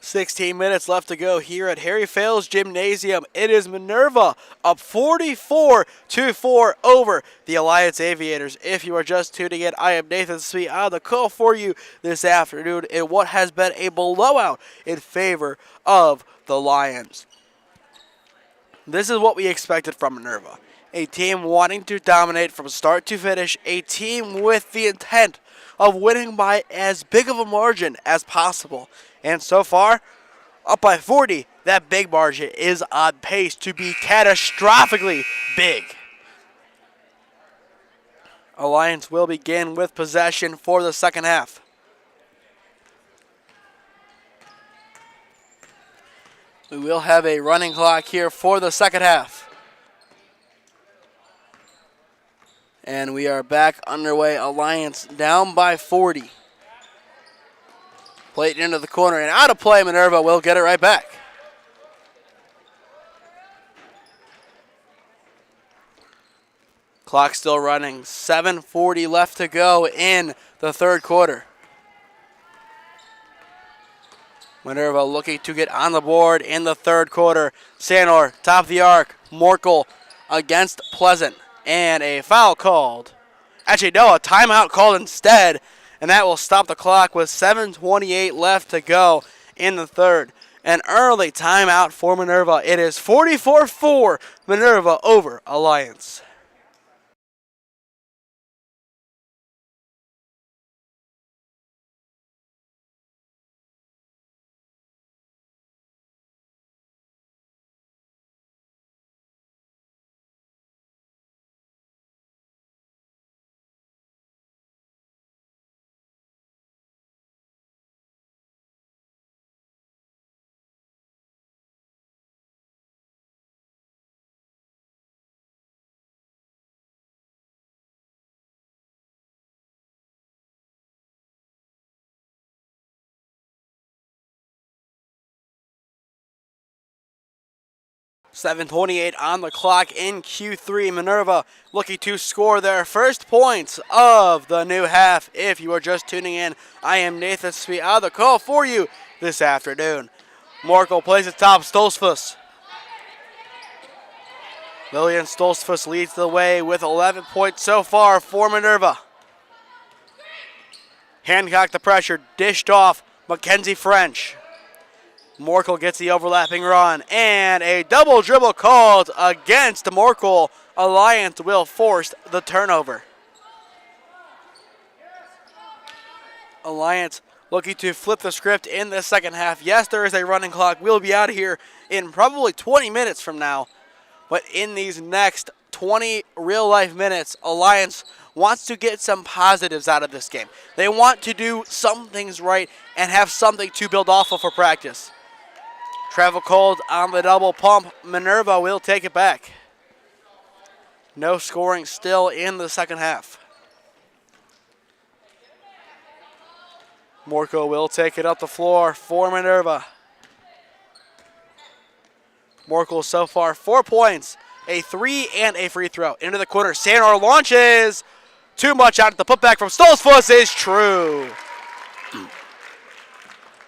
16 minutes left to go here at Harry Fales Gymnasium. It is Minerva up 44-4 over the Alliance Aviators. If you are just tuning in, I am Nathan Smee on the call for you this afternoon in what has been a blowout in favor of the Lions. This is what we expected from Minerva. A team wanting to dominate from start to finish. A team with the intent of winning by as big of a margin as possible. And so far, up by 40, that big margin is on pace to be catastrophically big. Alliance will begin with possession for the second half. We will have a running clock here for the second half. And we are back underway. Alliance down by 40. Played into the corner and out of play. Minerva will get it right back. Clock still running. 7:40 left to go in the third quarter. Minerva looking to get on the board in the third quarter. Sanor, top of the arc. Morkel against Pleasant. And a foul called. Actually, no, a timeout called instead. And that will stop the clock with 7:28 left to go in the third. An early timeout for Minerva. It is 44-4 Minerva over Alliance. .7:28 on the clock in Q3. Minerva looking to score their first points of the new half. If you are just tuning in, I am Nathan Smee on the call for you this afternoon. Morkel plays it top. Stolzfus. Lillian Stolzfus leads the way with 11 points so far for Minerva. Hancock the pressure, dished off. Mackenzie French. Morkel gets the overlapping run, and a double dribble called against Morkel. Alliance will force the turnover. Alliance looking to flip the script in the second half. Yes, there is a running clock. We'll be out of here in probably 20 minutes from now. But in these next 20 real-life minutes, Alliance wants to get some positives out of this game. They want to do some things right and have something to build off of for practice. Travel called on the double pump. Minerva will take it back. No scoring still in the second half. Morkel will take it up the floor for Minerva. Morkel so far 4 points, a 3 and a free throw. Into the corner, Sanor launches. Too much out. The putback from Stolzfus is true.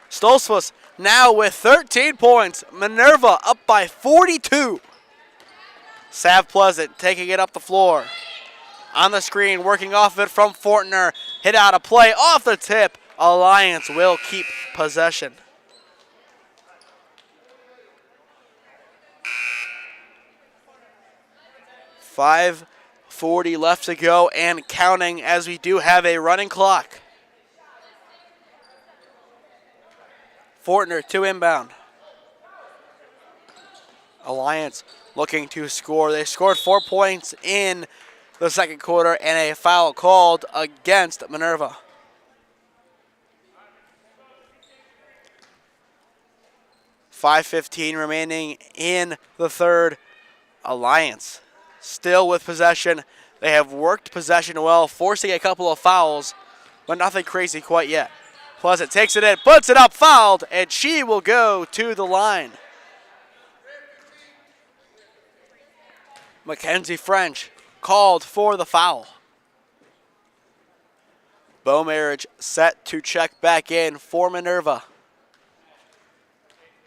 Stolzfus now with 13 points. Minerva up by 42. Sav Pleasant taking it up the floor. On the screen, working off of it from Fortner. Hit out a play off the tip. Alliance will keep possession. .5:40 left to go and counting as we do have a running clock. Fortner to inbound. Alliance looking to score. They scored 4 points in the second quarter and a foul called against Minerva. .5:15 remaining in the third. Alliance still with possession. They have worked possession well, forcing a couple of fouls, but nothing crazy quite yet. Pleasant takes it in, puts it up, fouled, and she will go to the line. Mackenzie French called for the foul. Bow Marriage set to check back in for Minerva.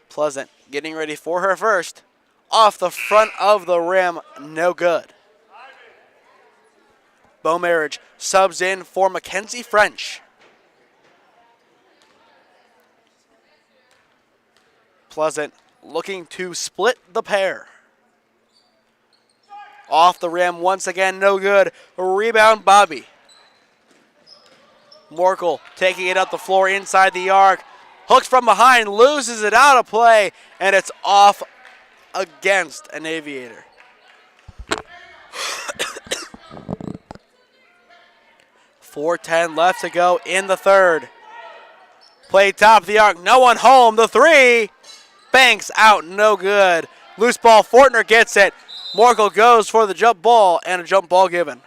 Pleasant getting ready for her first. Off the front of the rim, no good. Beaumarriage subs in for Mackenzie French. Pleasant looking to split the pair. Off the rim once again, no good. Rebound, Bobby. Morkel taking it up the floor inside the arc. Hooks from behind, loses it out of play, and it's off against an Aviator. 4:10 left to go in the third. Play top of the arc, no one home. The three, banks out, no good. Loose ball, Fortner gets it. Morkel goes for the jump ball, and a jump ball given.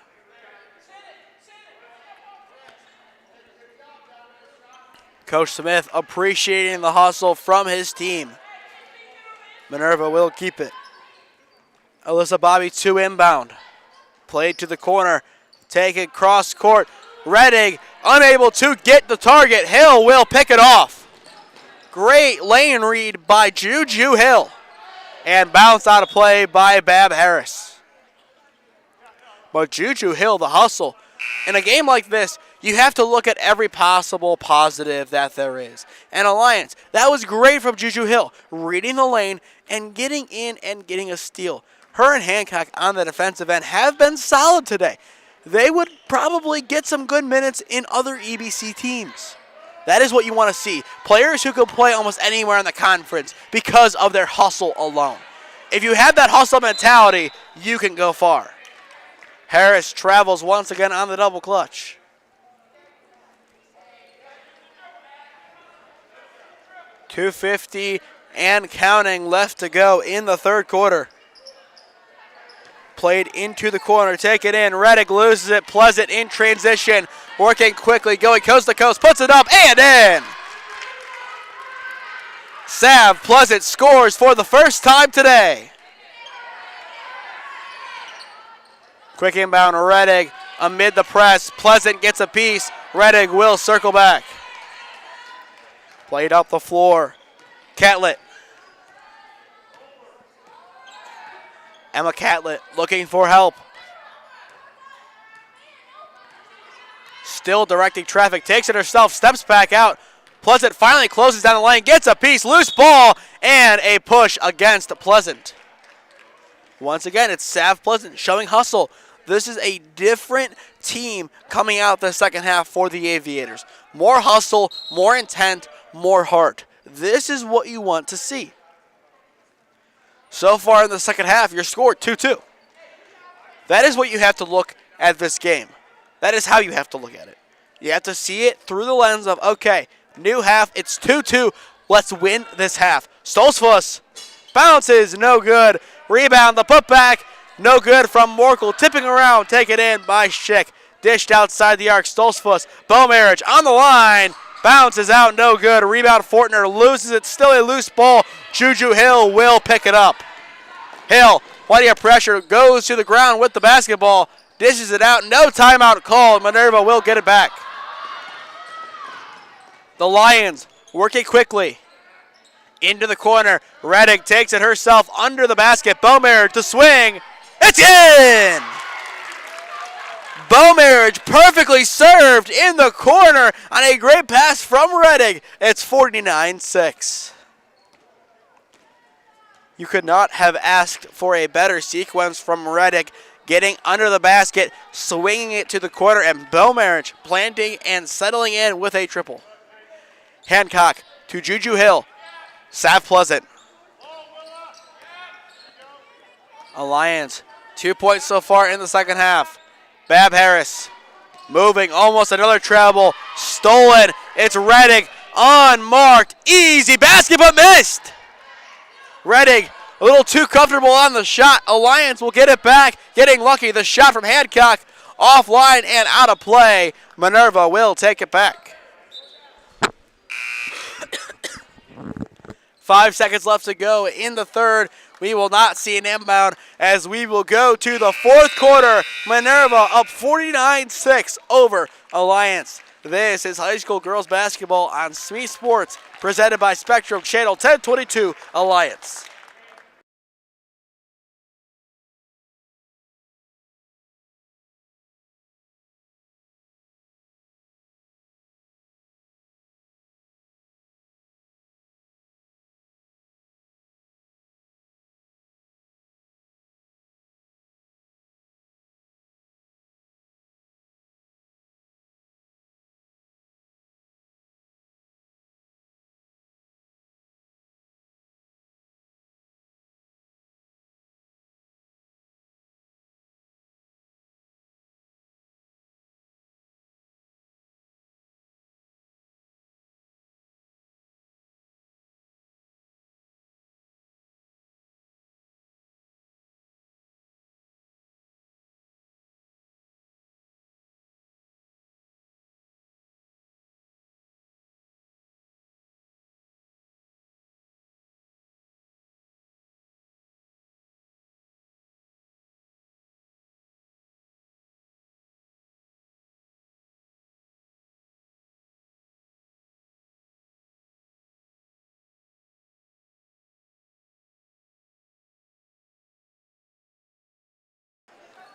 Coach Smith appreciating the hustle from his team. Minerva will keep it. Alyssa Bobby 2 inbound. Played to the corner. Take it cross court. Redding unable to get the target. Hill will pick it off. Great lane read by Juju Hill. And bounce out of play by Bab Harris. But Juju Hill, the hustle. In a game like this, you have to look at every possible positive that there is. And Alliance, that was great from Juju Hill, reading the lane and getting in and getting a steal. Her and Hancock on the defensive end have been solid today. They would probably get some good minutes in other EBC teams. That is what you want to see. Players who can play almost anywhere in the conference because of their hustle alone. If you have that hustle mentality, you can go far. Harris travels once again on the double clutch. .250 and counting left to go in the third quarter. Played into the corner, take it in. Reddick loses it. Pleasant in transition, working quickly, going coast to coast, puts it up and in. Sav Pleasant scores for the first time today. Quick inbound, Reddick amid the press. Pleasant gets a piece. Reddick will circle back. Played up the floor. Catlett. Emma Catlett looking for help. Still directing traffic. Takes it herself. Steps back out. Pleasant finally closes down the lane. Gets a piece. Loose ball. And a push against Pleasant. Once again, it's Sav Pleasant showing hustle. This is a different team coming out the second half for the Aviators. More hustle, more intent, more heart. This is what you want to see. So far in the second half, your score 2-2. That is what you have to look at this game. That is how you have to look at it. You have to see it through the lens of, okay, new half, it's 2-2. Let's win this half. Stolzfuss bounces, no good. Rebound, the putback, no good from Morkel. Tipping around, take it in by Schick. Dished outside the arc, Stolzfuss. Beaumarriage on the line. Bounces out, no good. Rebound, Fortner loses it. Still a loose ball. Juju Hill will pick it up. Hill, plenty of pressure, goes to the ground with the basketball. Dishes it out. No timeout called. Minerva will get it back. The Lions working quickly. Into the corner. Reddick takes it herself under the basket. Beaumarriage to swing. It's in! Beaumarriage perfectly served in the corner on a great pass from Reddick. It's 49-6. You could not have asked for a better sequence from Reddick, getting under the basket, swinging it to the corner, and Beaumarriage planting and settling in with a triple. Hancock to Juju Hill. Sav Pleasant. Alliance, 2 points so far in the second half. Bab Harris moving, almost another travel. Stolen. It's Reddick, unmarked. Easy basket, but missed. Reddick a little too comfortable on the shot. Alliance will get it back. Getting lucky. The shot from Hancock offline and out of play. Minerva will take it back. 5 seconds left to go in the third. We will not see an inbound as we will go to the fourth quarter. Minerva up 49-6 over Alliance. This is high school girls basketball on SmeeSports, presented by Spectrum Channel 1022 Alliance.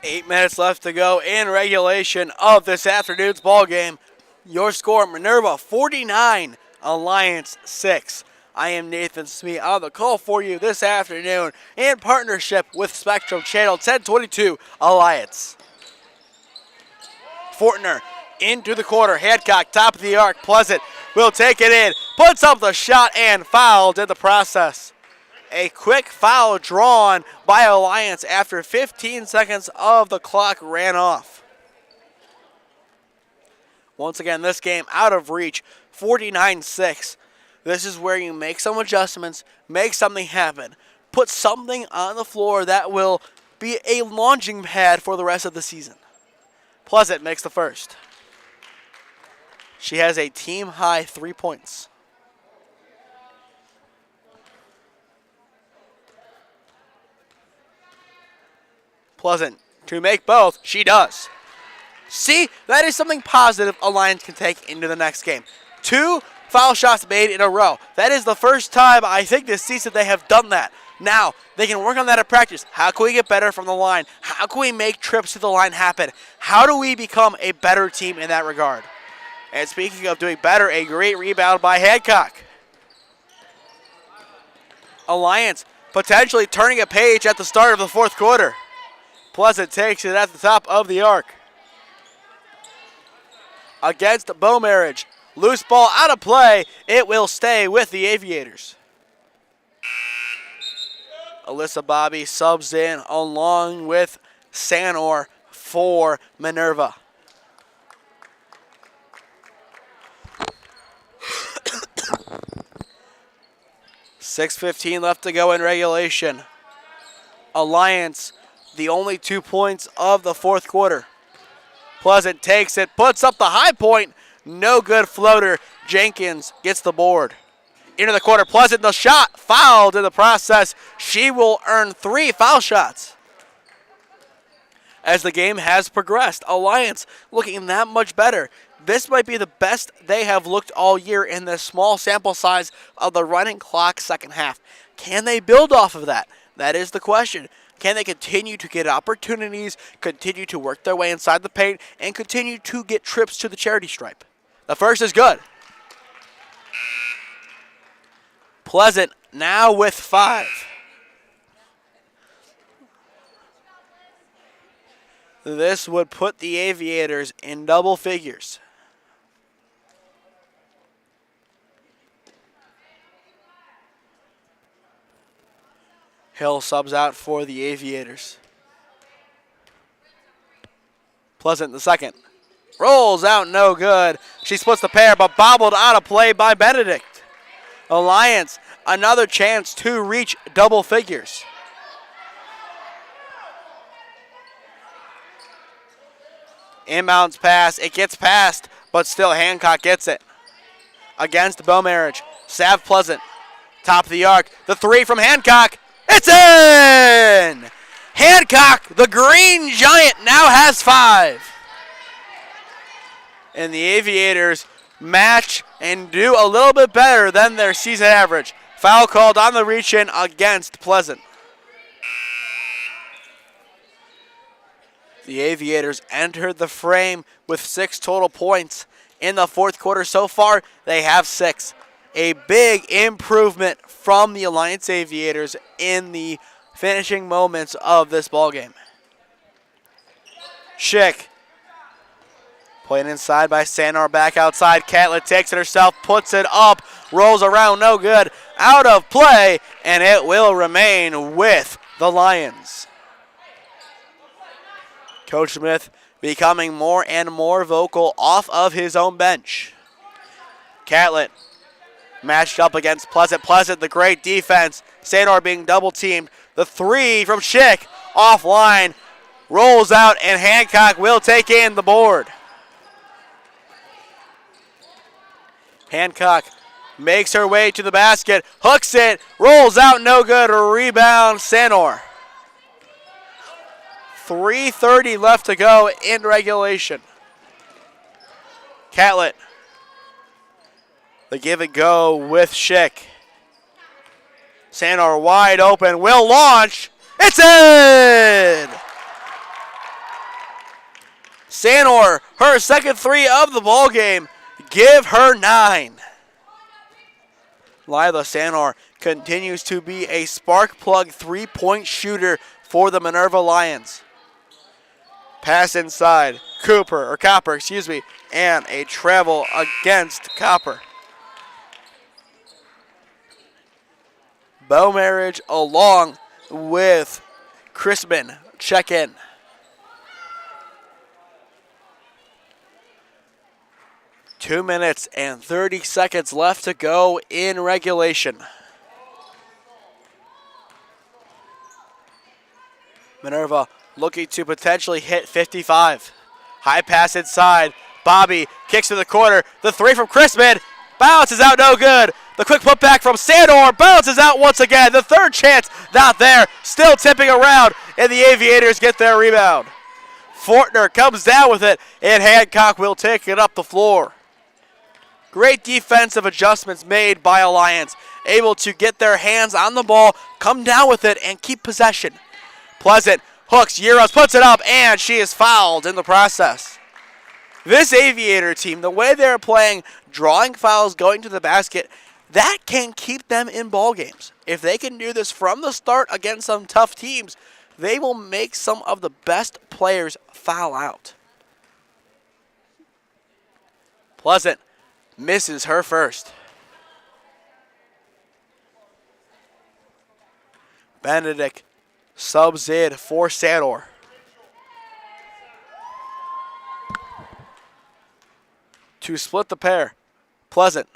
Eight minutes left to go in regulation of this afternoon's ball game. Your score, Minerva 49, Alliance 6. I am Nathan Smee on the call for you this afternoon in partnership with Spectrum Channel 1022 Alliance. Fortner into the corner. Hancock, top of the arc. Pleasant will take it in. Puts up the shot and fouled in the process. A quick foul drawn by Alliance after 15 seconds of the clock ran off. Once again, this game out of reach, 49-6. This is where you make some adjustments, make something happen, put something on the floor that will be a launching pad for the rest of the season. Pleasant makes the first. She has a team-high 3 points. Pleasant to make both. She does. See, that is something positive Alliance can take into the next game. 2 foul shots made in a row. That is the first time I think this season they have done that. Now, they can work on that at practice. How can we get better from the line? How can we make trips to the line happen? How do we become a better team in that regard? And speaking of doing better, a great rebound by Hancock. Alliance potentially turning a page at the start of the fourth quarter. Pleasant takes it at the top of the arc. Against Bow Marriage. Loose ball out of play. It will stay with the Aviators. Alyssa Bobby subs in along with Sanor for Minerva. .6:15 left to go in regulation. Alliance, the only 2 points of the fourth quarter. Pleasant takes it, puts up the high point. No good floater. Jenkins gets the board. Into the corner, Pleasant, the shot, fouled in the process. She will earn 3 foul shots. As the game has progressed, Alliance looking that much better. This might be the best they have looked all year in this small sample size of the running clock second half. Can they build off of that? That is the question. Can they continue to get opportunities, continue to work their way inside the paint, and continue to get trips to the charity stripe? The first is good. Pleasant now with 5. This would put the Aviators in double figures. Hill subs out for the Aviators. Pleasant the second. Rolls out, no good. She splits the pair, but bobbled out of play by Benedict. Alliance, another chance to reach double figures. Inbounds pass, it gets passed, but still Hancock gets it. Against Bow Marriage, Sav Pleasant, top of the arc. The 3 from Hancock, it's in! Hancock, the Green Giant, now has 5. and the Aviators match and do a little bit better than their season average. Foul called on the reach-in against Pleasant. The Aviators entered the frame with 6 total points. In the fourth quarter so far, they have 6. A big improvement from the Alliance Aviators in the finishing moments of this ballgame. Schick. Playing inside by Sanar, back outside. Catlett takes it herself, puts it up, rolls around, no good. Out of play, and it will remain with the Lions. Coach Smith becoming more and more vocal off of his own bench. Catlett matched up against Pleasant. Pleasant, the great defense. Sanar being double teamed. The 3 from Schick, offline, rolls out, and Hancock will take in the board. Hancock makes her way to the basket, hooks it, rolls out, no good. Rebound, Sanar. 3:30 left to go in regulation. Catlett. The give and go with Schick. Sanar wide open, will launch. It's in! Sanar, her second 3 of the ball game. Give her 9. Lila Sanar continues to be a spark plug 3-point shooter for the Minerva Lions. Pass inside, Copper, and a travel against Copper. Bow Marriage along with Crispin check in. Two minutes and 30 seconds left to go in regulation. Minerva looking to potentially hit 55. High pass inside. Bobby kicks to the corner. The 3 from Crispin bounces out, no good. The quick putback from Sanar bounces out once again. The third chance not there. Still tipping around, and the Aviators get their rebound. Fortner comes down with it, and Hancock will take it up the floor. Great defensive adjustments made by Alliance, able to get their hands on the ball, come down with it, and keep possession. Pleasant hooks, Euros puts it up, and she is fouled in the process. This Aviator team, the way they're playing, drawing fouls, going to the basket, that can keep them in ball games. If they can do this from the start against some tough teams, they will make some of the best players foul out. Pleasant misses her first. Benedict subs in for Sanar. To split the pair, Pleasant.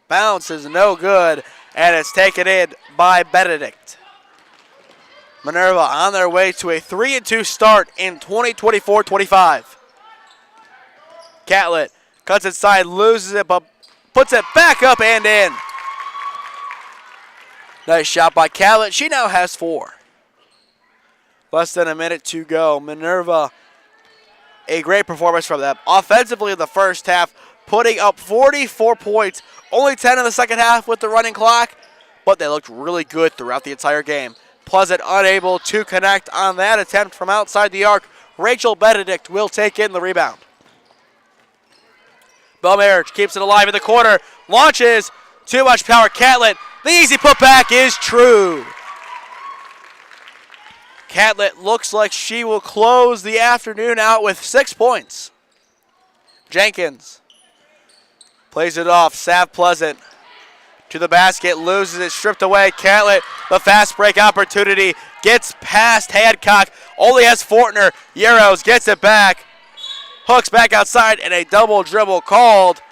Bounce is no good, and it's taken in by Benedict. Minerva on their way to a 3-2 start in 2024-25. Catlett cuts inside, loses it, but puts it back up and in. Nice shot by Catlett. She now has 4. Less than a minute to go. Minerva, a great performance from them. Offensively in the first half, putting up 44 points. Only 10 in the second half with the running clock, but they looked really good throughout the entire game. Pleasant unable to connect on that attempt from outside the arc. Rachel Benedict will take in the rebound. Belmarriage keeps it alive in the corner. Launches. Too much power. Catlett. The easy putback is true. Catlett looks like she will close the afternoon out with 6 points. Jenkins plays it off. Sav Pleasant to the basket. Loses it. Stripped away. Catlett, the fast break opportunity. Gets past Hancock. Only has Fortner. Euros gets it back. Hooks back outside, and a double dribble called.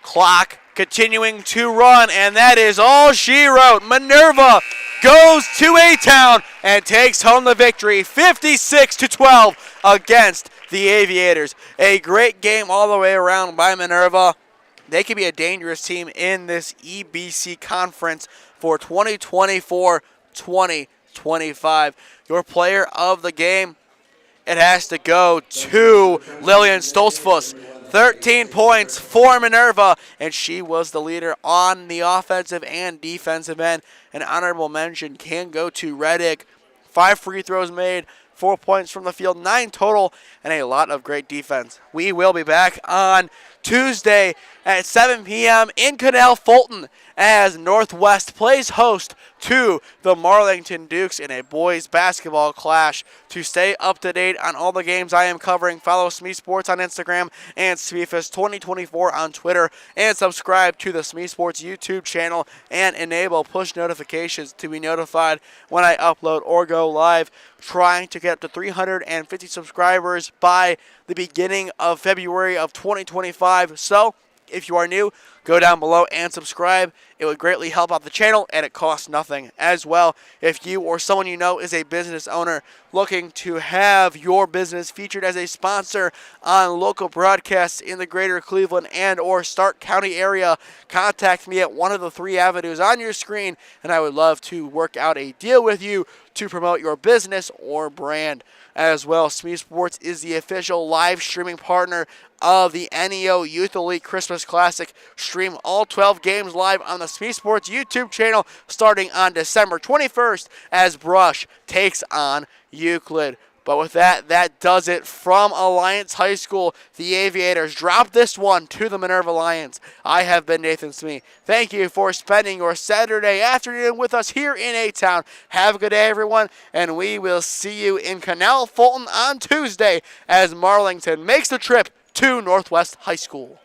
Clock continuing to run, and that is all she wrote. Minerva goes to A-Town and takes home the victory, 56-12 against the Aviators. A great game all the way around by Minerva. They could be a dangerous team in this EBC conference for 2024-2025. Your player of the game it has to go to Lillian Stolzfuss. 13 points for Minerva, and she was the leader on the offensive and defensive end. An honorable mention can go to Reddick. 5 free throws made, 4 points from the field, 9 total, and a lot of great defense. We will be back on Tuesday at 7 p.m. in Canal Fulton as Northwest plays host to the Marlington Dukes in a boys basketball clash. To stay up to date on all the games I am covering, follow SmeeSports on Instagram and SmeeFest2024 on Twitter, and subscribe to the SmeeSports YouTube channel and enable push notifications to be notified when I upload or go live. Trying to get up to 350 subscribers by the beginning of February of 2025. So, if you are new, go down below and subscribe. It would greatly help out the channel, and it costs nothing as well. If you or someone you know is a business owner looking to have your business featured as a sponsor on local broadcasts in the greater Cleveland and or Stark County area, contact me at one of the 3 avenues on your screen, and I would love to work out a deal with you to promote your business or brand. As well, SmeeSports is the official live streaming partner of the NEO Youth Elite Christmas Classic. Stream all 12 games live on the SmeeSports YouTube channel starting on December 21st as Brush takes on Euclid. But with that, that does it from Alliance High School. The Aviators drop this one to the Minerva Lions. I have been Nathan Smee. Thank you for spending your Saturday afternoon with us here in A-Town. Have a good day, everyone, and we will see you in Canal Fulton on Tuesday as Marlington makes the trip to Northwest High School.